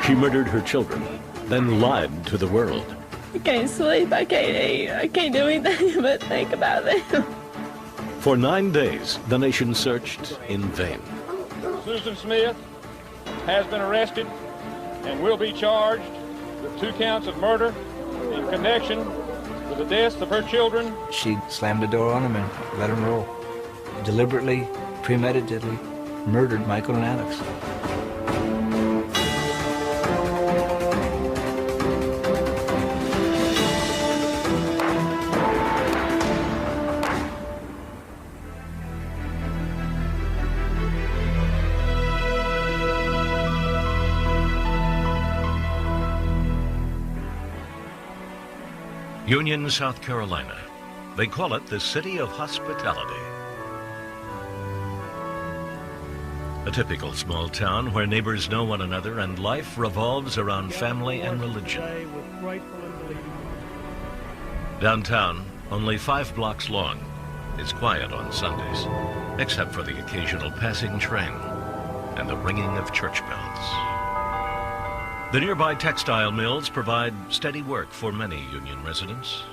She murdered her children, then lied to the world. I can't sleep, I can't eat, I can't do anything but think about them. For 9 days, the nation searched in vain. Susan Smith has been arrested and will be charged with 2 counts of murder in connection with the deaths of her children. She slammed the door on him and let him roll. Deliberately, premeditatedly murdered Michael and Alex. Union, South Carolina. They call it the City of Hospitality. A typical small town where neighbors know one another and life revolves around family and religion. Downtown, only 5 blocks long, is quiet on Sundays, except for the occasional passing train and the ringing of church bells. The nearby textile mills provide steady work for many Union residents.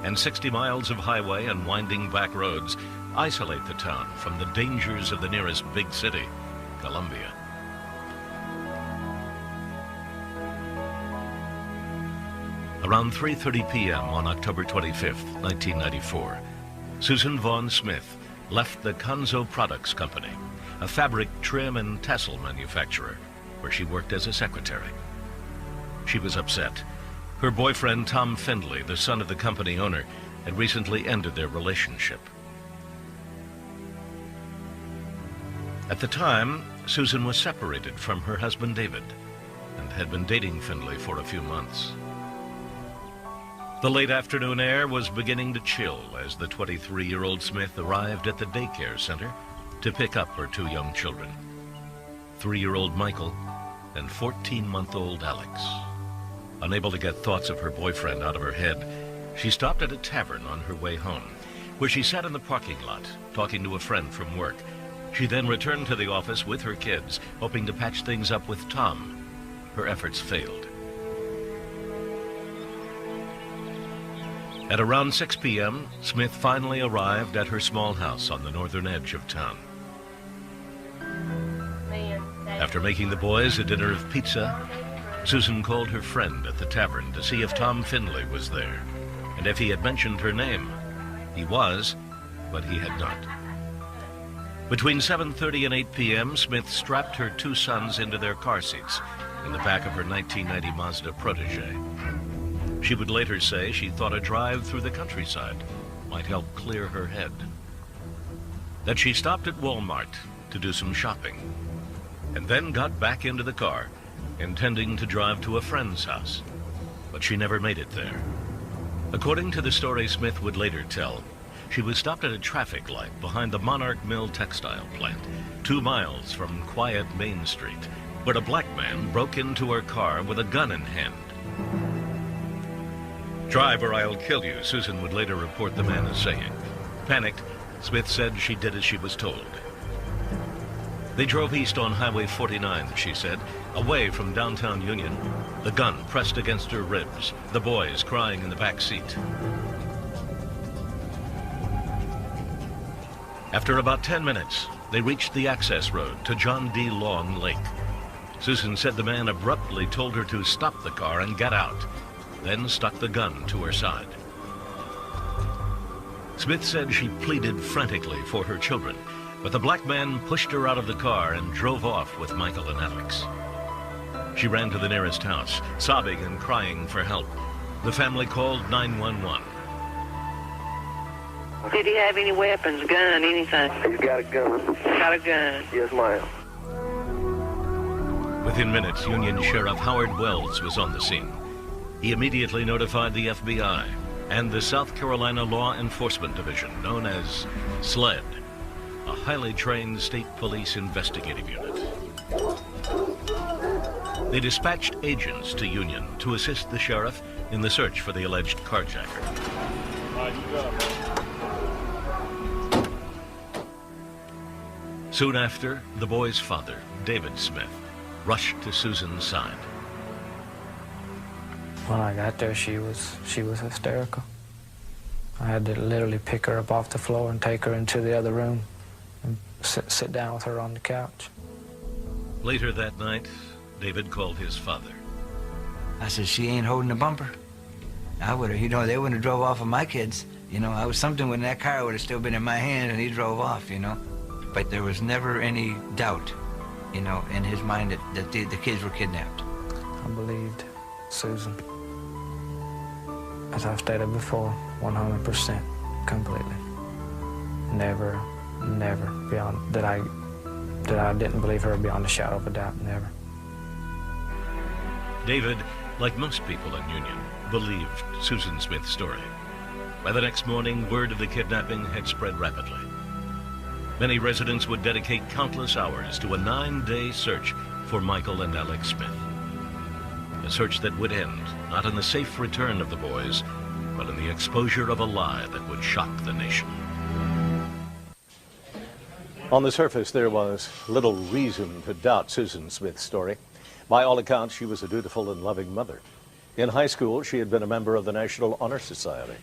And 60 miles of highway and winding back roads isolate the town from the dangers of the nearest big city, Columbia. Around 3:30 p.m. on October 25th, 1994, Susan Vaughan Smith left the Conzo Products Company, a fabric trim and tassel manufacturer, where she worked as a secretary. She was upset. Her boyfriend, Tom Findley, the son of the company owner, had recently ended their relationship. At the time, Susan was separated from her husband, David, and had been dating Findley for a few months. The late afternoon air was beginning to chill as the 23-year-old Smith arrived at the daycare center to pick up her 2 young children, 3-year-old Michael and 14-month-old Alex. Unable to get thoughts of her boyfriend out of her head, she stopped at a tavern on her way home, where she sat in the parking lot, talking to a friend from work. She then returned to the office with her kids, hoping to patch things up with Tom. Her efforts failed. At around 6 p.m., Smith finally arrived at her small house on the northern edge of town. After making the boys a dinner of pizza, Susan called her friend at the tavern to see if Tom Findley was there, and if he had mentioned her name. He was, but he had not. Between 7:30 and 8 p.m., Smith strapped her 2 sons into their car seats in the back of her 1990 Mazda Protege. She would later say she thought a drive through the countryside might help clear her head. That she stopped at Walmart to do some shopping, and then got back into the car, intending to drive to a friend's house, but she never made it there. According to the story Smith would later tell, she was stopped at a traffic light behind the Monarch Mill textile plant, 2 miles from quiet Main Street, where a black man broke into her car with a gun in hand. "Drive or I'll kill you," Susan would later report the man as saying. Panicked, Smith said she did as she was told. They drove east on Highway 49, she said, away from downtown Union, the gun pressed against her ribs, the boys crying in the back seat. After about 10 minutes, they reached the access road to John D. Long Lake. Susan said the man abruptly told her to stop the car and get out, then stuck the gun to her side. Smith said she pleaded frantically for her children, but the black man pushed her out of the car and drove off with Michael and Alex. She ran to the nearest house, sobbing and crying for help. The family called 911. Did he have any weapons, gun, anything? He's got a gun. Got a gun? Yes, ma'am. Within minutes, Union Sheriff Howard Wells was on the scene. He immediately notified the FBI and the South Carolina Law Enforcement Division, known as SLED, a highly trained state police investigative unit. They dispatched agents to Union to assist the sheriff in the search for the alleged carjacker. Soon after, the boy's father, David Smith, rushed to Susan's side. When I got there, she was hysterical. I had to literally pick her up off the floor and take her into the other room and sit down with her on the couch. Later that night, David called his father. I said, she ain't holding the bumper. I would have, they wouldn't have drove off of my kids. I was something when that car would have still been in my hand and he drove off, But there was never any doubt, in his mind that the kids were kidnapped. I believed Susan. As I've stated before, 100%, completely. Never beyond that I didn't believe her beyond a shadow of a doubt, never. David, like most people in Union, believed Susan Smith's story. By the next morning, word of the kidnapping had spread rapidly. Many residents would dedicate countless hours to a 9-day search for Michael and Alex Smith. A search that would end not in the safe return of the boys, but in the exposure of a lie that would shock the nation. On the surface, there was little reason to doubt Susan Smith's story. By all accounts, she was a dutiful and loving mother. In high school, she had been a member of the National Honor Society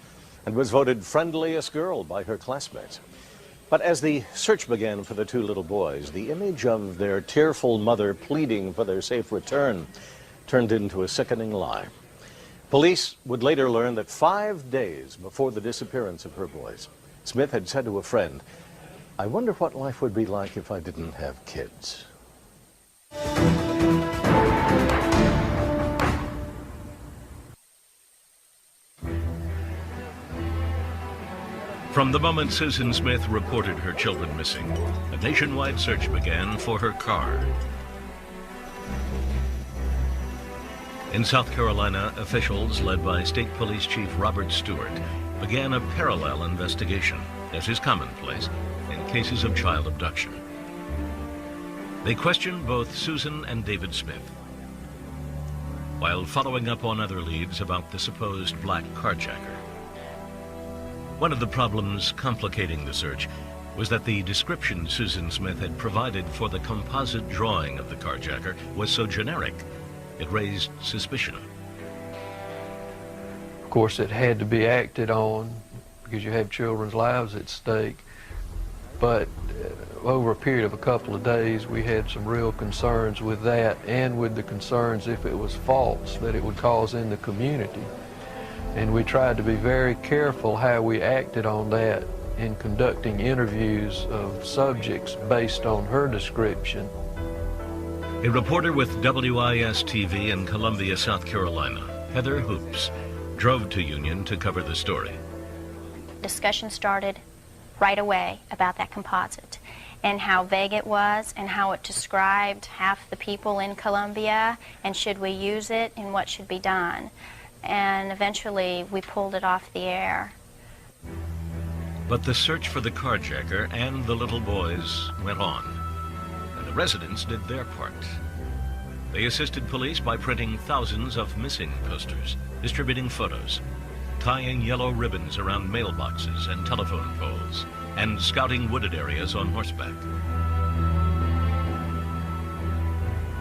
and was voted friendliest girl by her classmates. But as the search began for the two little boys, the image of their tearful mother pleading for their safe return turned into a sickening lie. Police would later learn that 5 days before the disappearance of her boys, Smith had said to a friend, "I wonder what life would be like if I didn't have kids." From the moment Susan Smith reported her children missing, a nationwide search began for her car. In South Carolina, officials led by State Police Chief Robert Stewart began a parallel investigation, as is commonplace in cases of child abduction. They questioned both Susan and David Smith, while following up on other leads about the supposed black carjacker. One of the problems complicating the search was that the description Susan Smith had provided for the composite drawing of the carjacker was so generic, it raised suspicion. Of course, it had to be acted on because you have children's lives at stake. But over a period of a couple of days, we had some real concerns with that and with the concerns if it was false that it would cause in the community. And we tried to be very careful how we acted on that in conducting interviews of subjects based on her description. A reporter with WIS-TV in Columbia, South Carolina, Heather Hoops, drove to Union to cover the story. Discussion started right away about that composite and how vague it was and how it described half the people in Columbia and should we use it and what should be done. And eventually we pulled it off the air. But the search for the carjacker and the little boys went on, and the residents did their part. They assisted police by printing thousands of missing posters, distributing photos, tying yellow ribbons around mailboxes and telephone poles, and scouting wooded areas on horseback.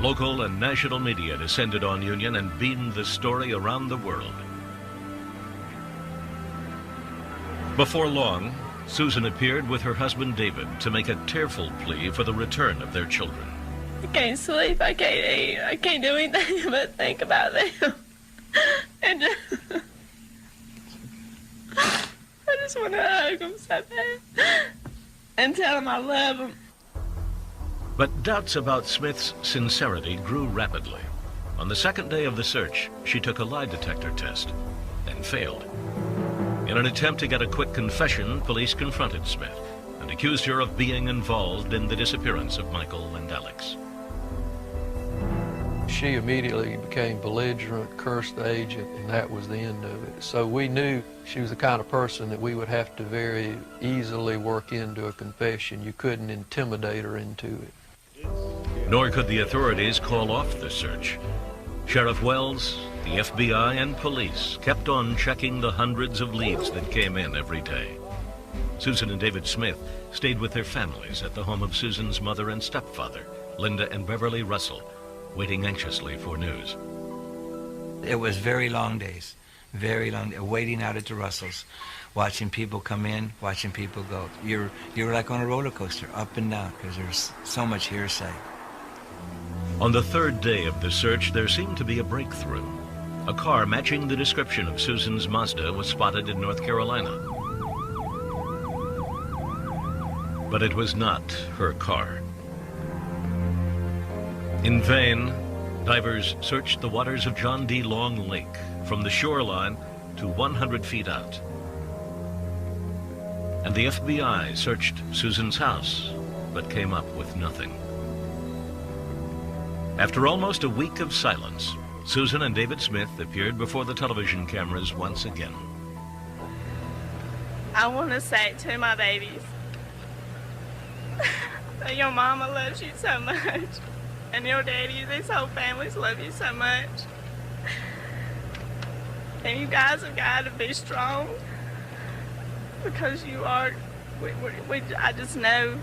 Local and national media descended on Union and beamed the story around the world. Before long, Susan appeared with her husband David to make a tearful plea for the return of their children. I can't sleep, I can't eat, I can't do anything but think about them. And I just want to hug them so bad and tell them I love them. But doubts about Smith's sincerity grew rapidly. On the second day of the search, she took a lie detector test and failed. In an attempt to get a quick confession, police confronted Smith and accused her of being involved in the disappearance of Michael and Alex. She immediately became belligerent, cursed the agent, and that was the end of it. So we knew she was the kind of person that we would have to very easily work into a confession. You couldn't intimidate her into it. Nor could the authorities call off the search. Sheriff Wells, the FBI, and police kept on checking the hundreds of leads that came in every day. Susan and David Smith stayed with their families at the home of Susan's mother and stepfather, Linda and Beverly Russell, waiting anxiously for news. It was very long days, waiting out at the Russells, watching people come in, watching people go. You're like on a roller coaster, up and down, because there's so much hearsay. On the third day of the search, there seemed to be a breakthrough. A car matching the description of Susan's Mazda was spotted in North Carolina. But it was not her car. In vain, divers searched the waters of John D. Long Lake from the shoreline to 100 feet out. And the FBI searched Susan's house, but came up with nothing. After almost a week of silence, Susan and David Smith appeared before the television cameras once again. I want to say to my babies that your mama loves you so much, and your daddy, this whole family's love you so much. And you guys have got to be strong, because you are, I just know,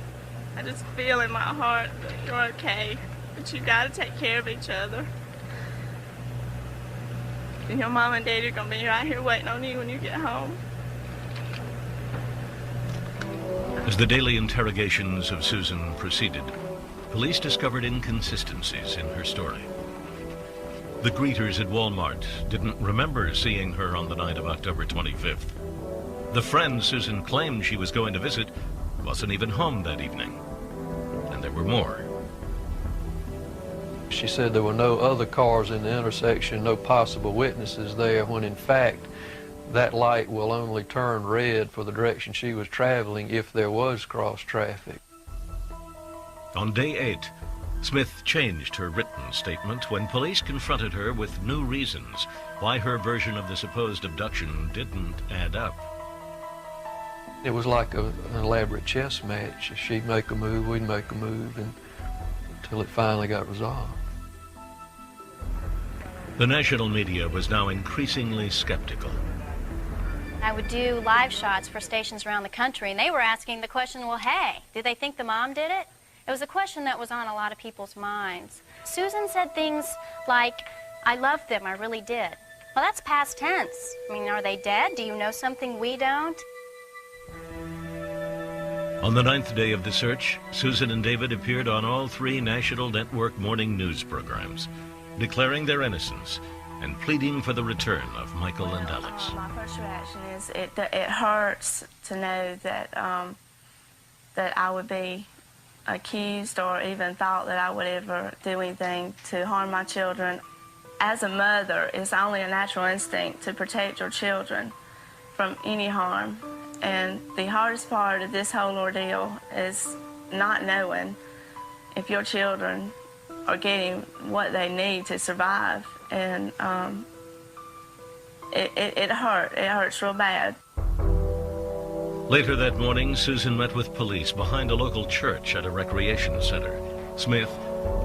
I just feel in my heart that you're okay, but you got to take care of each other. And your mom and daddy are going to be right here waiting on you when you get home. As the daily interrogations of Susan proceeded, police discovered inconsistencies in her story. The greeters at Walmart didn't remember seeing her on the night of October 25th. The friend Susan claimed she was going to visit wasn't even home that evening. And there were more. She said there were no other cars in the intersection, no possible witnesses there, when in fact that light will only turn red for the direction she was traveling if there was cross traffic. On day 8, Smith changed her written statement when police confronted her with new reasons why her version of the supposed abduction didn't add up. It was like an elaborate chess match. She'd make a move, we'd make a move, until it finally got resolved. The national media was now increasingly skeptical. I would do live shots for stations around the country, and they were asking the question, well, hey, did they think the mom did it? It was a question that was on a lot of people's minds. Susan said things like, I loved them, I really did. Well, that's past tense. I mean, are they dead? Do you know something we don't? On the 9th day of the search, Susan and David appeared on all 3 national network morning news programs, declaring their innocence and pleading for the return of Michael and Alex. My first reaction is it hurts to know that that I would be accused or even thought that I would ever do anything to harm my children. As a mother, it's only a natural instinct to protect your children from any harm. And the hardest part of this whole ordeal is not knowing if your children are getting what they need to survive. And it hurts real bad. Later that morning, Susan met with police behind a local church at a recreation center. Smith,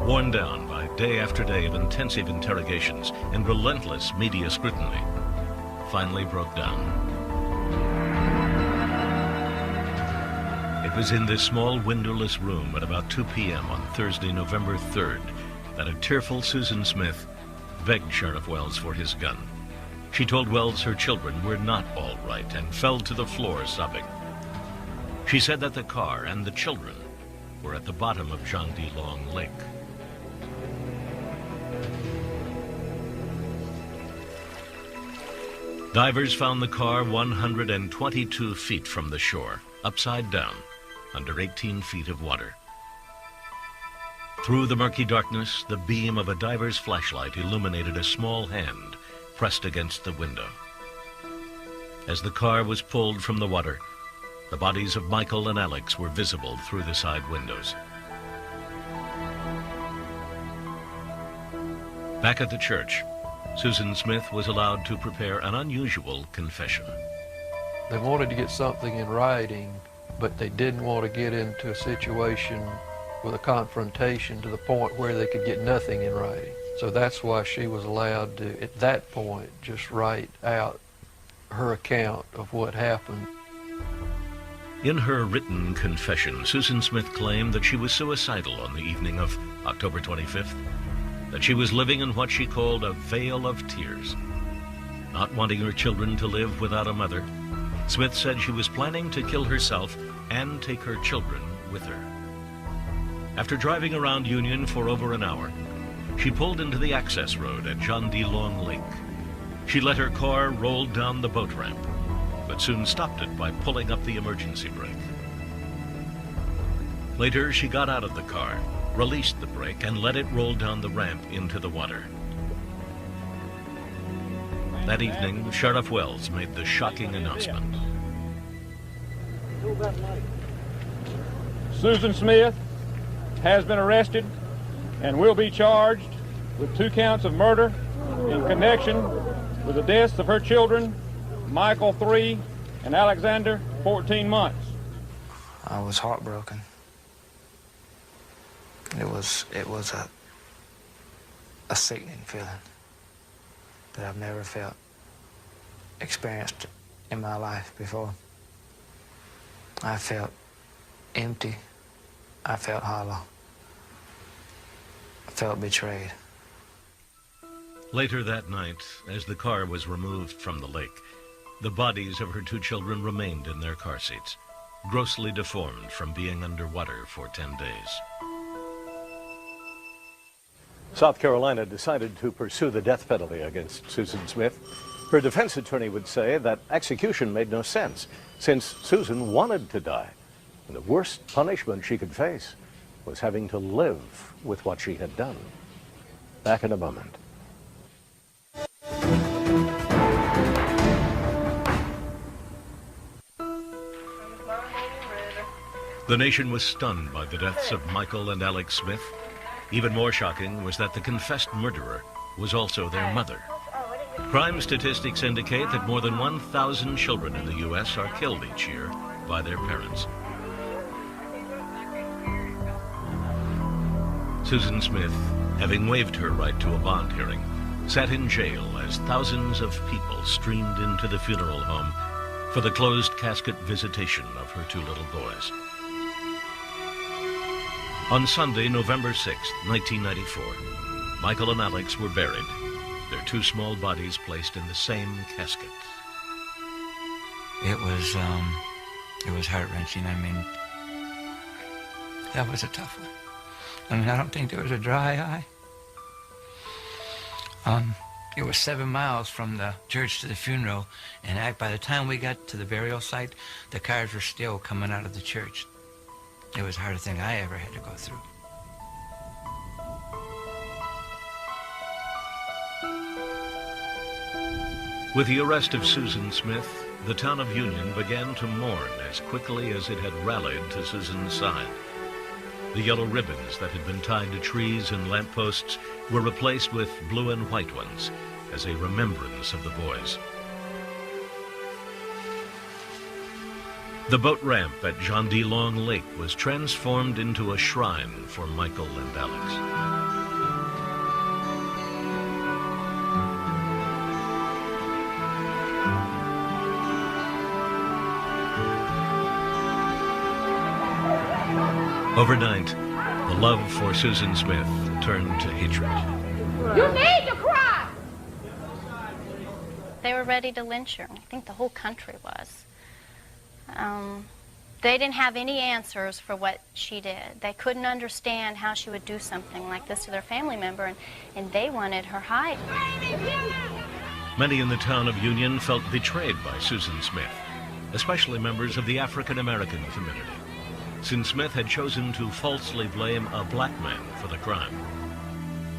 worn down by day after day of intensive interrogations and relentless media scrutiny, finally broke down. It was in this small windowless room at about 2 p.m. on Thursday, November 3rd, that a tearful Susan Smith begged Sheriff Wells for his gun. She told Wells her children were not all right and fell to the floor sobbing. She said that the car and the children were at the bottom of John D. Long Lake. Divers found the car 122 feet from the shore, upside down, under 18 feet of water. Through the murky darkness, the beam of a diver's flashlight illuminated a small hand pressed against the window. As the car was pulled from the water, the bodies of Michael and Alex were visible through the side windows. Back at the church, Susan Smith was allowed to prepare an unusual confession. They wanted to get something in writing, but they didn't want to get into a situation with a confrontation to the point where they could get nothing in writing. So that's why she was allowed to, at that point, just write out her account of what happened. In her written confession, Susan Smith claimed that she was suicidal on the evening of October 25th. that she was living in what she called a vale of tears. Not wanting her children to live without a mother, Smith said she was planning to kill herself and take her children with her. After driving around Union for over an hour, she pulled into the access road at John D. Long Lake. She let her car roll down the boat ramp, but soon stopped it by pulling up the emergency brake. Later, she got out of the car, released the brake, and let it roll down the ramp into the water. That evening, Sheriff Wells made the shocking announcement. Susan Smith has been arrested and will be charged with 2 counts of murder in connection with the deaths of her children, Michael 3 and Alexander 14 months. I was heartbroken. It was a sickening feeling that I've never experienced in my life before. I felt empty. I felt hollow. I felt betrayed. Later that night, as the car was removed from the lake, the bodies of her 2 children remained in their car seats, grossly deformed from being underwater for 10 days. South Carolina decided to pursue the death penalty against Susan Smith. Her defense attorney would say that execution made no sense, since Susan wanted to die. And the worst punishment she could face was having to live with what she had done. Back in a moment. The nation was stunned by the deaths of Michael and Alex Smith. Even more shocking was that the confessed murderer was also their mother. Crime statistics indicate that more than 1,000 children in the U.S. are killed each year by their parents. Susan Smith, having waived her right to a bond hearing, sat in jail as thousands of people streamed into the funeral home for the closed casket visitation of her 2 little boys. On Sunday, November 6, 1994, Michael and Alex were buried, their 2 small bodies placed in the same casket. It was heart-wrenching. I mean, that was a tough one. I mean, I don't think there was a dry eye. It was 7 miles from the church to the funeral, and by the time we got to the burial site, the cars were still coming out of the church. It was the hardest thing I ever had to go through. With the arrest of Susan Smith, the town of Union began to mourn as quickly as it had rallied to Susan's side. The yellow ribbons that had been tied to trees and lampposts were replaced with blue and white ones as a remembrance of the boys. The boat ramp at John D. Long Lake was transformed into a shrine for Michael and Alex. Overnight, the love for Susan Smith turned to hatred. You need to cry! They were ready to lynch her. I think the whole country was. They didn't have any answers for what she did. They couldn't understand how she would do something like this to their family member, and they wanted her hiding. Many in the town of Union felt betrayed by Susan Smith, especially members of the African American community, since Smith had chosen to falsely blame a black man for the crime.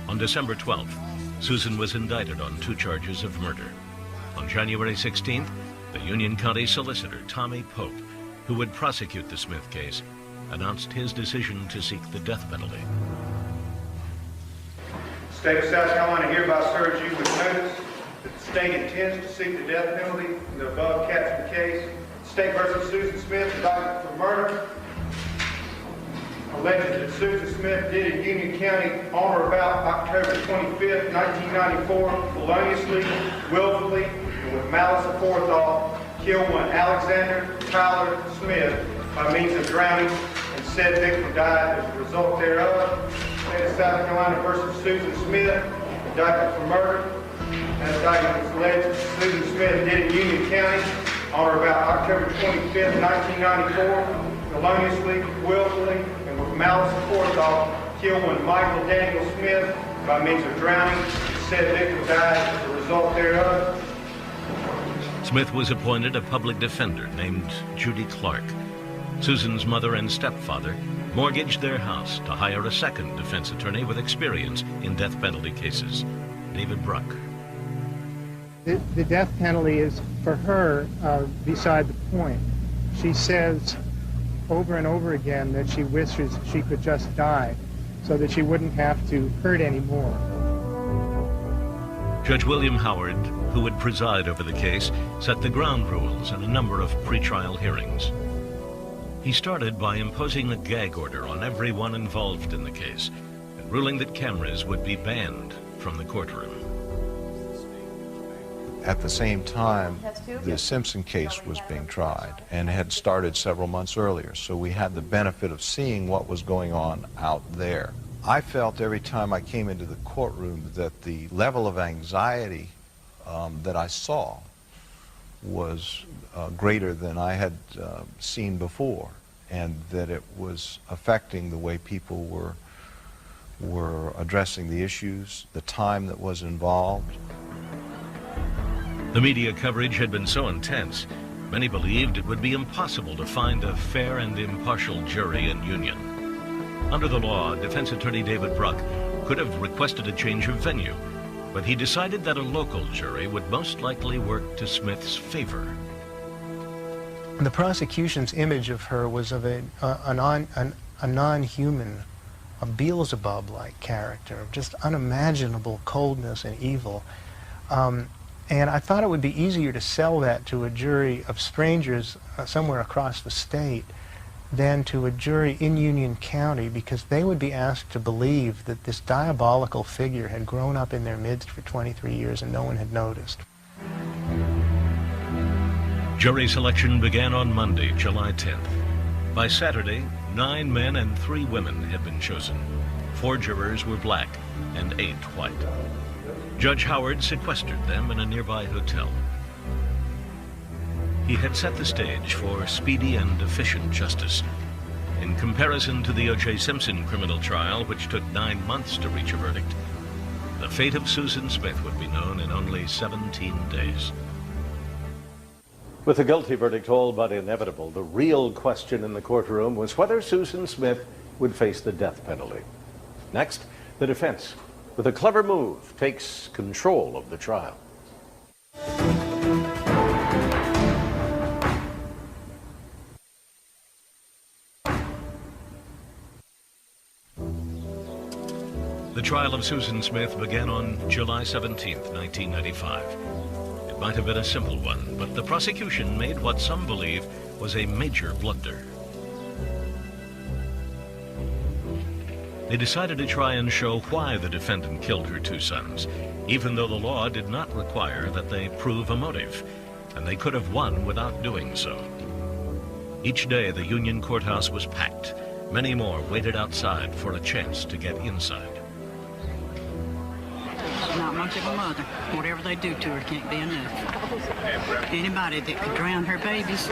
On December 12th, Susan was indicted on 2 charges of murder. On January 16th, the Union County Solicitor, Tommy Pope, who would prosecute the Smith case, announced his decision to seek the death penalty. The state of South Carolina hereby serves you with notice that the state intends to seek the death penalty in the above captioned case, State versus Susan Smith, indictment for murder, alleged that Susan Smith did in Union County on or about October 25th, 1994, feloniously, willfully, and with malice aforethought, kill one Alexander Tyler Smith by means of drowning, and said victim died as a result thereof. State of South Carolina versus Susan Smith, indictment for murder. That indictment was alleged Susan Smith did in Union County on or about October 25th, 1994, feloniously, willfully, and with malice aforethought, killed one Michael Daniel Smith by means of drowning. Said victim died as a result thereof. Smith was appointed a public defender named Judy Clarke. Susan's mother and stepfather mortgaged their house to hire a second defense attorney with experience in death penalty cases, David Bruck. The death penalty is, for her, beside the point. She says over and over again that she wishes she could just die so that she wouldn't have to hurt anymore. Judge William Howard, who would preside over the case, set the ground rules in a number of pretrial hearings. He started by imposing a gag order on everyone involved in the case and ruling that cameras would be banned from the courtroom. At the same time, the Simpson case was being tried and had started several months earlier, so we had the benefit of seeing what was going on out there. I felt every time I came into the courtroom that the level of anxiety that I saw was greater than I had seen before, and that it was affecting the way people were addressing the issues, the time that was involved. The media coverage had been so intense, many believed it would be impossible to find a fair and impartial jury in Union. Under the law, defense attorney David Bruck could have requested a change of venue, but he decided that a local jury would most likely work to Smith's favor. The prosecution's image of her was of a non-human, a Beelzebub-like character, of just unimaginable coldness and evil. And I thought it would be easier to sell that to a jury of strangers somewhere across the state than to a jury in Union County, because they would be asked to believe that this diabolical figure had grown up in their midst for 23 years and no one had noticed. Jury selection began on Monday, July 10th. By Saturday, 9 men and 3 women had been chosen. 4 jurors were black and 8 white. Judge Howard sequestered them in a nearby hotel. He had set the stage for speedy and efficient justice. In comparison to the O.J. Simpson criminal trial, which took 9 months to reach a verdict, the fate of Susan Smith would be known in only 17 days. With the guilty verdict all but inevitable, the real question in the courtroom was whether Susan Smith would face the death penalty. Next, the defense, with a clever move, takes control of the trial. The trial of Susan Smith began on July 17th, 1995. It might have been a simple one, but the prosecution made what some believe was a major blunder. They decided to try and show why the defendant killed her 2 sons, even though the law did not require that they prove a motive, and they could have won without doing so. Each day, the Union courthouse was packed. Many more waited outside for a chance to get inside. Not much of a mother. Whatever they do to her can't be enough. Anybody that could drown her babies,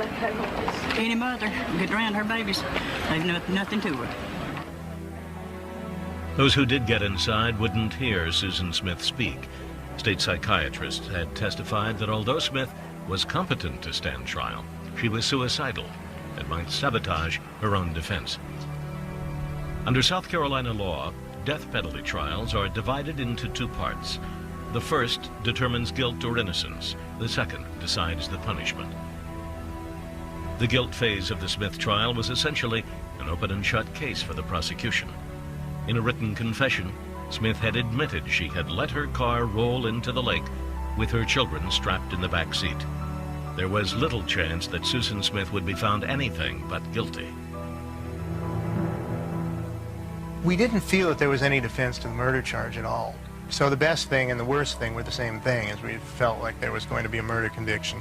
any mother could drown her babies, they've nothing to her. Those who did get inside wouldn't hear Susan Smith speak. State psychiatrists had testified that although Smith was competent to stand trial, she was suicidal and might sabotage her own defense. Under South Carolina law, death penalty trials are divided into 2 parts. The first determines guilt or innocence. The second decides the punishment. The guilt phase of the Smith trial was essentially an open and shut case for the prosecution. In a written confession, Smith had admitted she had let her car roll into the lake with her children strapped in the back seat. There was little chance that Susan Smith would be found anything but guilty. We didn't feel that there was any defense to the murder charge at all. So the best thing and the worst thing were the same thing, as we felt like there was going to be a murder conviction.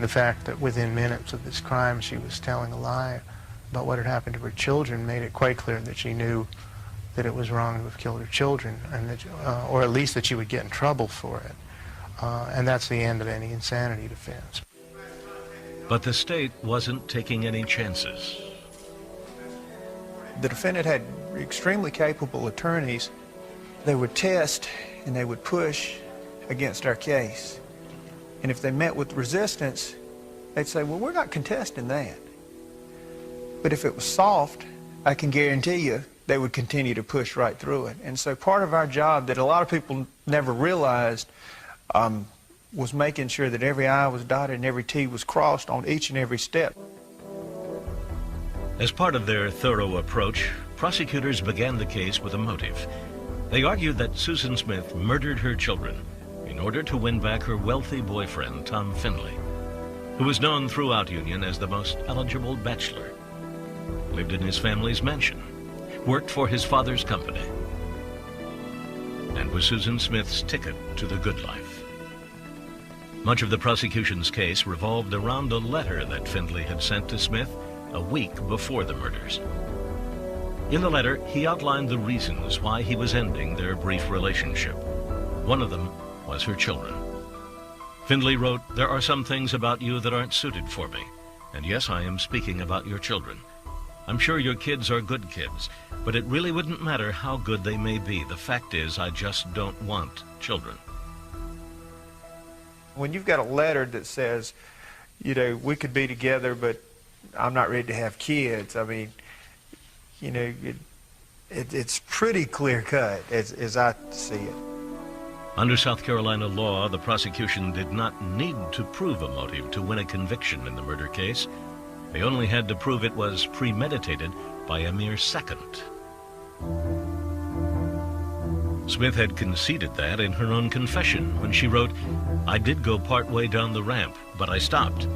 The fact that within minutes of this crime she was telling a lie about what had happened to her children made it quite clear that she knew that it was wrong to have killed her children, and that, or at least that she would get in trouble for it. And that's the end of any insanity defense. But the state wasn't taking any chances. The defendant had extremely capable attorneys. They would test and they would push against our case. And if they met with resistance, they'd say, well, we're not contesting that. But if it was soft, I can guarantee you they would continue to push right through it. And so part of our job that a lot of people never realized was making sure that every I was dotted and every T was crossed on each and every step. As part of their thorough approach, prosecutors began the case with a motive. They argued that Susan Smith murdered her children in order to win back her wealthy boyfriend, Tom Finley, who was known throughout Union as the most eligible bachelor, lived in his family's mansion, worked for his father's company, and was Susan Smith's ticket to the good life. Much of the prosecution's case revolved around a letter that Findlay had sent to Smith a week before the murders. In the letter, he outlined the reasons why he was ending their brief relationship. One of them was her children. Findlay wrote, "There are some things about you that aren't suited for me, and yes, I am speaking about your children. I'm sure your kids are good kids, but it really wouldn't matter how good they may be. The fact is, I just don't want children." When you've got a letter that says, you know, we could be together, but I'm not ready to have kids, I mean, you know, it's pretty clear-cut as I see it. Under South Carolina law, the prosecution did not need to prove a motive to win a conviction in the murder case. They only had to prove it was premeditated by a mere second. Smith had conceded that in her own confession when she wrote, "I did go part way down the ramp, but I stopped.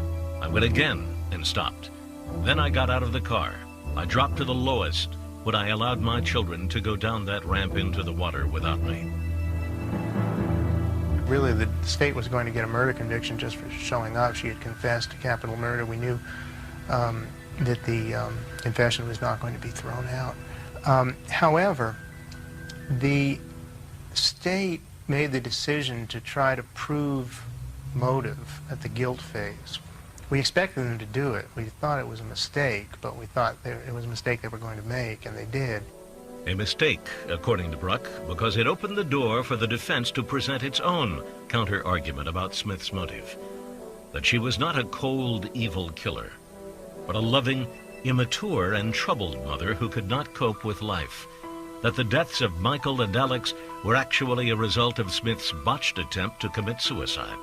I went again and stopped. Then I got out of the car. I dropped to the lowest when I allowed my children to go down that ramp into the water without me." Really, the state was going to get a murder conviction just for showing up. She had confessed to capital murder. We knew that the confession was not going to be thrown out. However, the state made the decision to try to prove motive at the guilt phase. We expected them to do it. We thought it was a mistake, but we thought it was a mistake they were going to make, and they did. A mistake, according to Bruck, because it opened the door for the defense to present its own counter-argument about Smith's motive. That she was not a cold, evil killer, but a loving, immature, and troubled mother who could not cope with life. That the deaths of Michael and Alex were actually a result of Smith's botched attempt to commit suicide.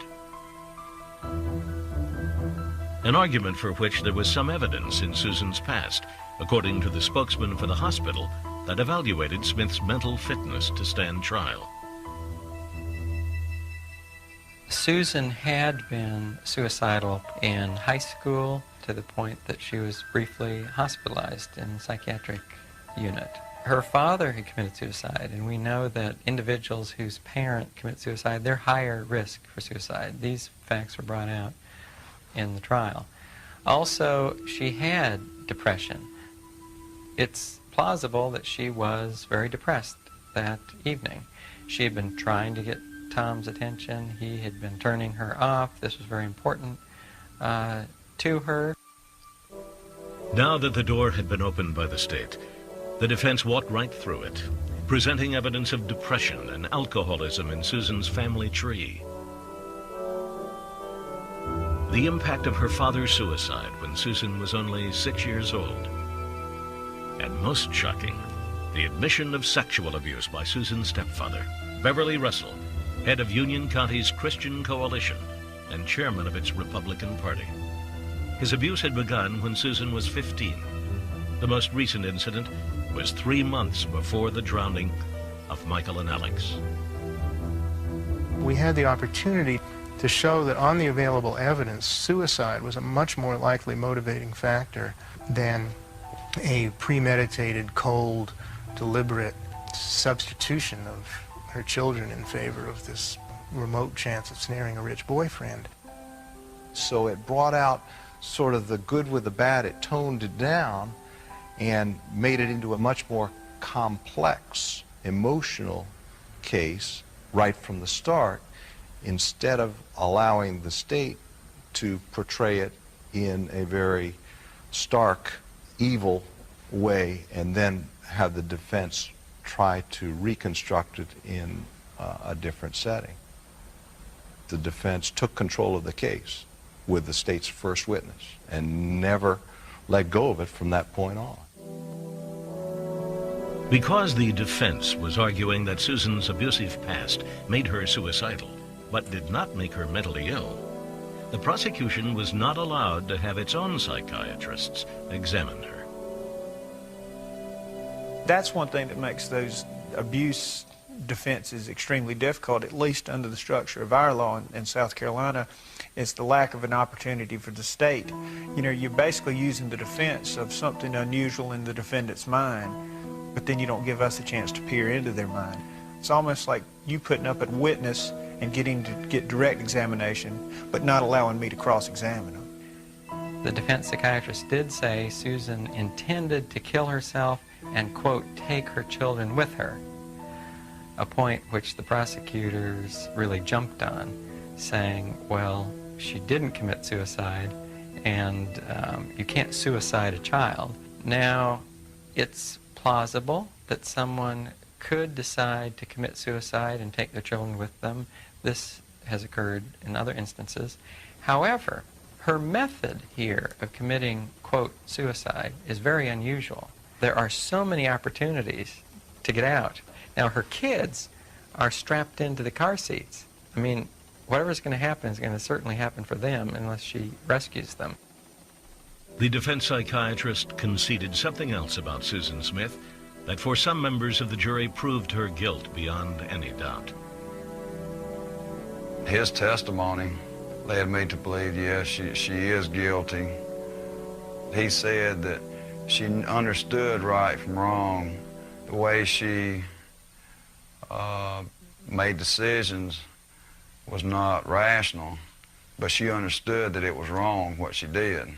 An argument for which there was some evidence in Susan's past, according to the spokesman for the hospital that evaluated Smith's mental fitness to stand trial. Susan had been suicidal in high school to the point that she was briefly hospitalized in the psychiatric unit. Her father had committed suicide, and we know that individuals whose parent commit suicide, they're higher risk for suicide. These facts were brought out in the trial. Also, she had depression. It's plausible that she was very depressed that evening. She had been trying to get Tom's attention. He had been turning her off. This was very important to her. Now that the door had been opened by the state, the defense walked right through it, presenting evidence of depression and alcoholism in Susan's family tree. The impact of her father's suicide when Susan was only 6 years old. And most shocking, the admission of sexual abuse by Susan's stepfather, Beverly Russell, head of Union County's Christian Coalition and chairman of its Republican Party. His abuse had begun when Susan was 15. The most recent incident was 3 months before the drowning of Michael and Alex. We had the opportunity to show that on the available evidence, suicide was a much more likely motivating factor than a premeditated, cold, deliberate substitution of her children in favor of this remote chance of snaring a rich boyfriend. So it brought out sort of the good with the bad. It toned it down and made it into a much more complex, emotional case right from the start, instead of allowing the state to portray it in a very stark, evil way and then have the defense try to reconstruct it in a different setting. The defense took control of the case with the state's first witness and never let go of it from that point on. Because the defense was arguing that Susan's abusive past made her suicidal, but did not make her mentally ill, the prosecution was not allowed to have its own psychiatrists examine her. That's one thing that makes those abuse defenses extremely difficult, at least under the structure of our law in South Carolina. It's the lack of an opportunity for the state. You know, you're basically using the defense of something unusual in the defendant's mind, but then you don't give us a chance to peer into their mind. It's almost like you putting up a witness and getting to get direct examination, but not allowing me to cross-examine them. The defense psychiatrist did say Susan intended to kill herself and, quote, take her children with her, a point which the prosecutors really jumped on, saying, well, she didn't commit suicide, and you can't suicide a child. Now, it's plausible that someone could decide to commit suicide and take their children with them. This has occurred in other instances. However, her method here of committing, quote, suicide is very unusual. There are so many opportunities to get out. Now, her kids are strapped into the car seats. I mean, whatever's going to happen is going to certainly happen for them unless she rescues them. The defense psychiatrist conceded something else about Susan Smith that for some members of the jury proved her guilt beyond any doubt. His testimony led me to believe, yes, she is guilty. He said that she understood right from wrong. The way she made decisions was not rational, but she understood that it was wrong what she did.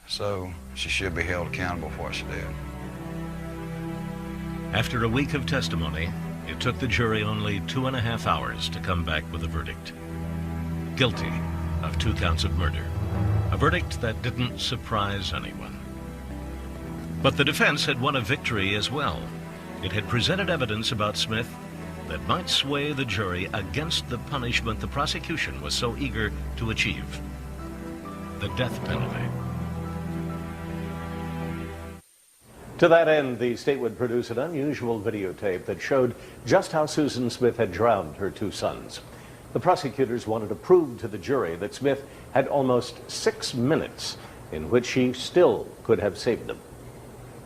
So she should be held accountable for what she did. After a week of testimony, it took the jury only 2.5 hours to come back with a verdict. Guilty of 2 counts of murder. A verdict that didn't surprise anyone. But the defense had won a victory as well. It had presented evidence about Smith that might sway the jury against the punishment the prosecution was so eager to achieve: the death penalty. To that end, the state would produce an unusual videotape that showed just how Susan Smith had drowned her 2 sons. The prosecutors wanted to prove to the jury that Smith had almost 6 minutes in which she still could have saved them.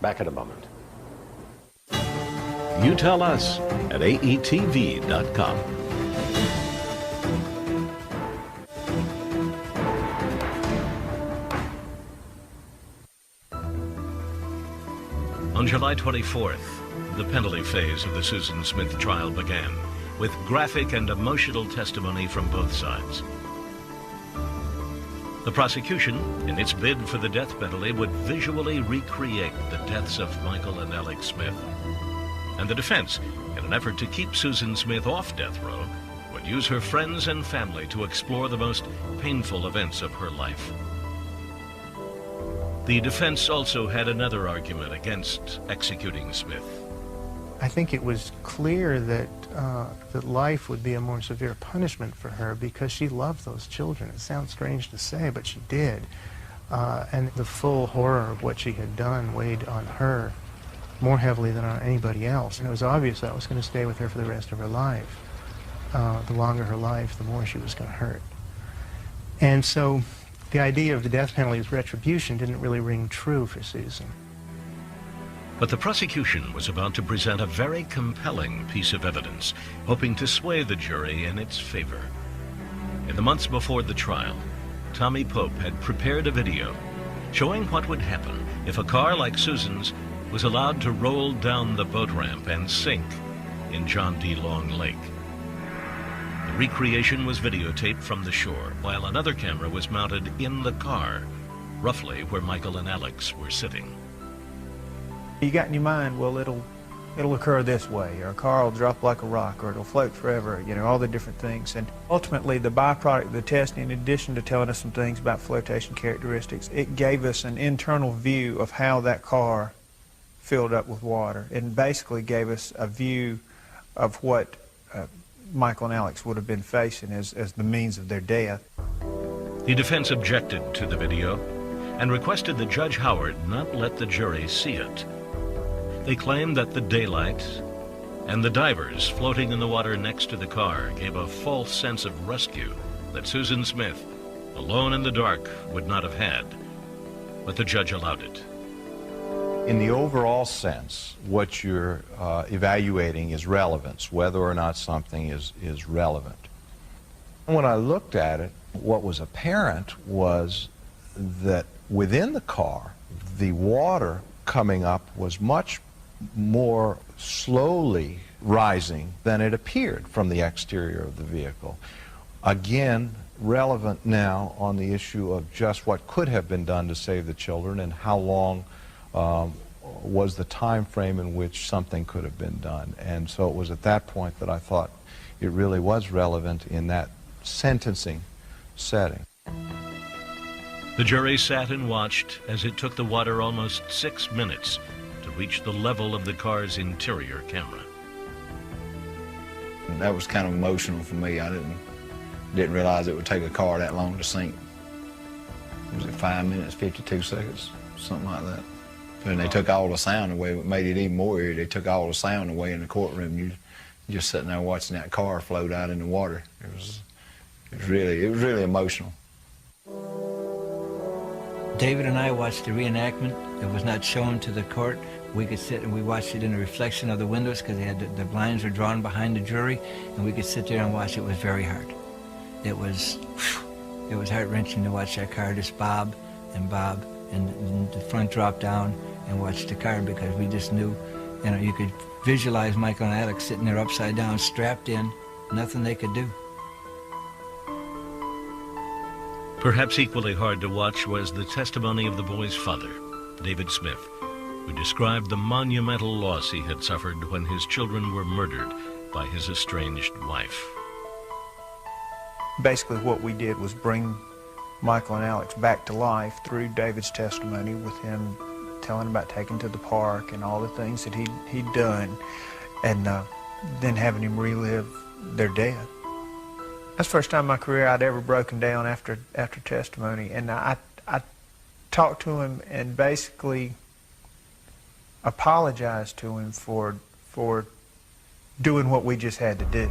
Back in a moment. You tell us at aetv.com. On July 24th, the penalty phase of the Susan Smith trial began, with graphic and emotional testimony from both sides. The prosecution, in its bid for the death penalty, would visually recreate the deaths of Michael and Alex Smith. And the defense, in an effort to keep Susan Smith off death row, would use her friends and family to explore the most painful events of her life. The defense also had another argument against executing Smith. I think it was clear that that life would be a more severe punishment for her because she loved those children. It sounds strange to say, but she did. And the full horror of what she had done weighed on her more heavily than on anybody else. And it was obvious that was going to stay with her for the rest of her life. The longer her life, the more she was going to hurt. And so the idea of the death penalty as retribution didn't really ring true for Susan. But the prosecution was about to present a very compelling piece of evidence, hoping to sway the jury in its favor. In the months before the trial, Tommy Pope had prepared a video showing what would happen if a car like Susan's was allowed to roll down the boat ramp and sink in John D. Long Lake. The recreation was videotaped from the shore, while another camera was mounted in the car, roughly where Michael and Alex were sitting. You got in your mind, well, it'll occur this way, or a car will drop like a rock, or it'll float forever, you know, all the different things. And ultimately, the byproduct of the test, in addition to telling us some things about flotation characteristics, it gave us an internal view of how that car filled up with water, and basically gave us a view of what Michael and Alex would have been facing as the means of their death. The defense objected to the video and requested that Judge Howard not let the jury see it. They claimed that the daylight and the divers floating in the water next to the car gave a false sense of rescue that Susan Smith, alone in the dark, would not have had. But the judge allowed it. In the overall sense, what you're evaluating is relevance, whether or not something is relevant. When I looked at it, what was apparent was that within the car, the water coming up was much more slowly rising than it appeared from the exterior of the vehicle. Again, relevant now on the issue of just what could have been done to save the children and how long was the time frame in which something could have been done. And so it was at that point that I thought it really was relevant in that sentencing setting. The jury sat and watched as it took the water almost 6 minutes to reach the level of the car's interior camera. That was kind of emotional for me. I didn't realize it would take a car that long to sink. Was it 5 minutes, 52 seconds, something like that? And they took all the sound away. What made it even more eerie, they took all the sound away in the courtroom. You just sitting there watching that car float out in the water. It was really emotional. David and I watched the reenactment. It was not shown to the court. We could sit and we watched it in the reflection of the windows because the blinds were drawn behind the jury, and we could sit there and watch. It was very hard. It was heart-wrenching to watch that car just bob, and the front drop down and watch the car, because we just knew, you know, you could visualize Michael and Alex sitting there upside down, strapped in, nothing they could do. Perhaps equally hard to watch was the testimony of the boy's father, David Smith, who described the monumental loss he had suffered when his children were murdered by his estranged wife. Basically what we did was bring Michael and Alex back to life through David's testimony, with him telling about taking to the park and all the things that he'd done, and then having him relive their death. That's the first time in my career I'd ever broken down after testimony, and I talked to him and basically apologized to him for doing what we just had to do.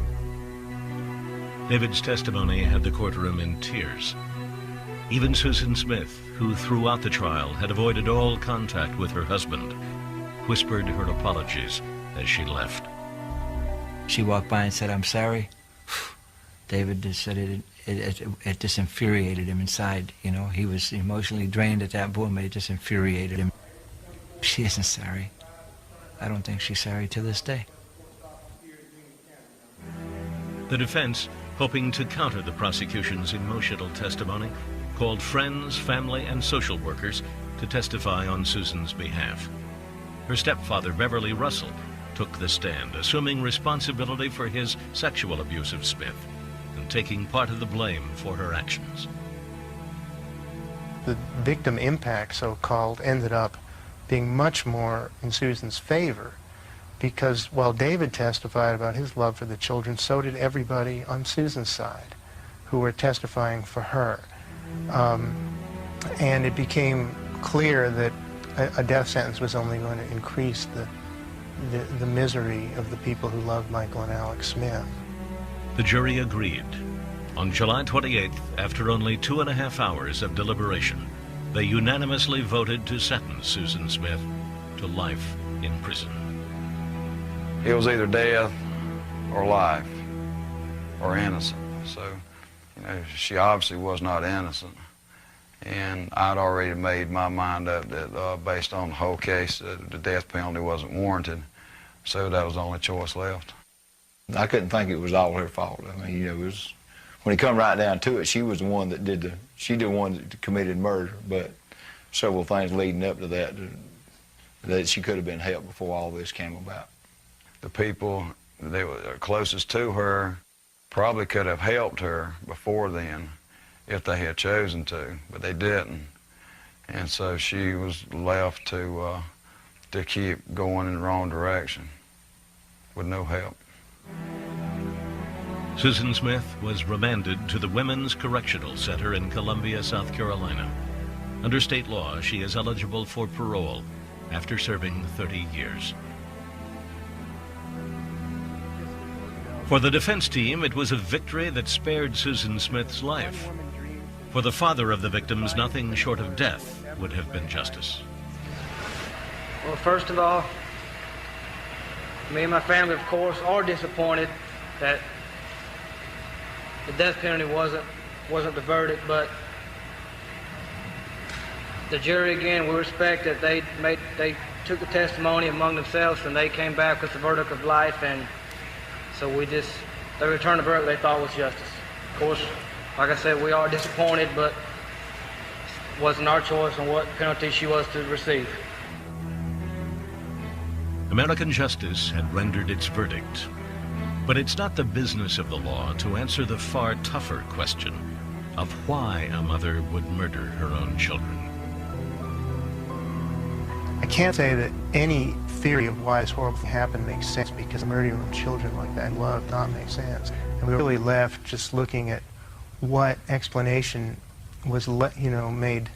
David's testimony had the courtroom in tears. Even Susan Smith, who throughout the trial had avoided all contact with her husband, whispered her apologies as she left. She walked by and said, "I'm sorry." David just said it just infuriated him inside. You know, he was emotionally drained at that moment. It just infuriated him. She isn't sorry. I don't think she's sorry to this day. The defense, hoping to counter the prosecution's emotional testimony, called friends, family, and social workers to testify on Susan's behalf. Her stepfather, Beverly Russell, took the stand, assuming responsibility for his sexual abuse of Smith and taking part of the blame for her actions. The victim impact, so-called, ended up being much more in Susan's favor, because while David testified about his love for the children, so did everybody on Susan's side who were testifying for her. And it became clear that a death sentence was only going to increase the misery of the people who loved Michael and Alex Smith. The jury agreed. On July 28th, after only 2.5 hours of deliberation, they unanimously voted to sentence Susan Smith to life in prison. It was either death or life or innocent. So, you know, she obviously was not innocent. And I'd already made my mind up that based on the whole case, the death penalty wasn't warranted. So that was the only choice left. I couldn't think it was all her fault. I mean, you know, it was, when it come right down to it, she was the one that she the one that committed murder, but several things leading up to that that she could have been helped before all this came about? The people that were closest to her probably could have helped her before then if they had chosen to, but they didn't. And so she was left to keep going in the wrong direction with no help. Susan Smith was remanded to the Women's Correctional Center in Columbia, South Carolina. Under state law, she is eligible for parole after serving 30 years. For the defense team, it was a victory that spared Susan Smith's life. For the father of the victims, nothing short of death would have been justice. Well, first of all, me and my family, of course, are disappointed that the death penalty wasn't the verdict, but the jury, again, we respect that they took the testimony among themselves and they came back with the verdict of life, and so they returned the verdict they thought was justice. Of course, like I said, we are disappointed, but it wasn't our choice on what penalty she was to receive. American justice had rendered its verdict. But it's not the business of the law to answer the far tougher question of why a mother would murder her own children. I can't say that any theory of why this horrible thing happened makes sense, because murdering your own children like that in love does not make sense. And we were really left just looking at what explanation was, made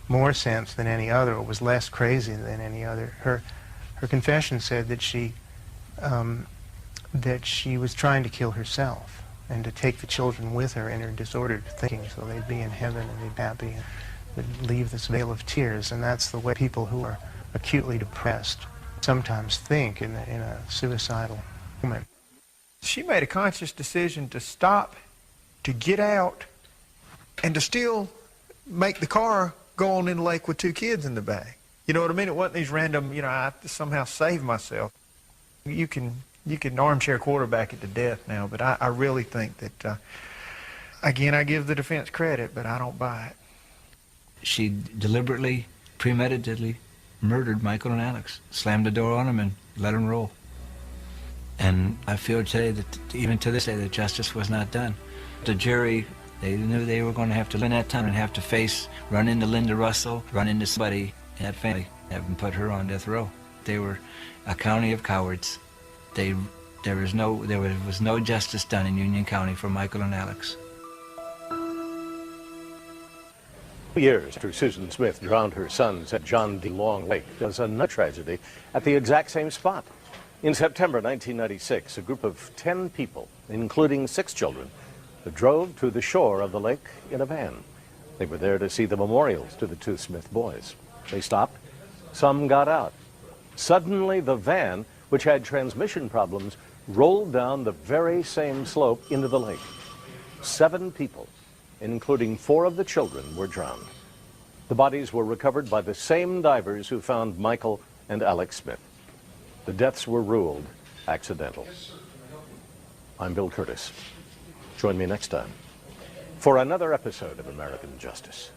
more sense than any other, or was less crazy than any other. Her confession said that she was trying to kill herself and to take the children with her in her disordered thinking so they'd be in heaven and they'd be happy and would leave this veil of tears. And that's the way people who are acutely depressed sometimes think in a suicidal moment. She made a conscious decision to stop, to get out, and to still make the car go on in the lake with 2 kids in the back. You know what I mean? It wasn't these random, I somehow saved myself. You can armchair quarterback it to death now, but I really think that, again, I give the defense credit, but I don't buy it. She deliberately, premeditatedly murdered Michael and Alex, slammed the door on them and let them roll. And I feel today that, even to this day, that justice was not done. The jury, they knew they were going to have to, in that time, and have to run into Linda Russell, run into somebody in that family, have them put her on death row. They were a county of cowards. There was no justice done in Union County for Michael and Alex. Years after Susan Smith drowned her sons at John D. Long Lake, there was another tragedy at the exact same spot. In September 1996, a group of 10 people, including 6 children, drove to the shore of the lake in a van. They were there to see the memorials to the 2 Smith boys. They stopped. Some got out. Suddenly, the van, which had transmission problems, rolled down the very same slope into the lake. 7 people, including 4 of the children, were drowned. The bodies were recovered by the same divers who found Michael and Alex Smith. The deaths were ruled accidental. I'm Bill Curtis. Join me next time for another episode of American Justice.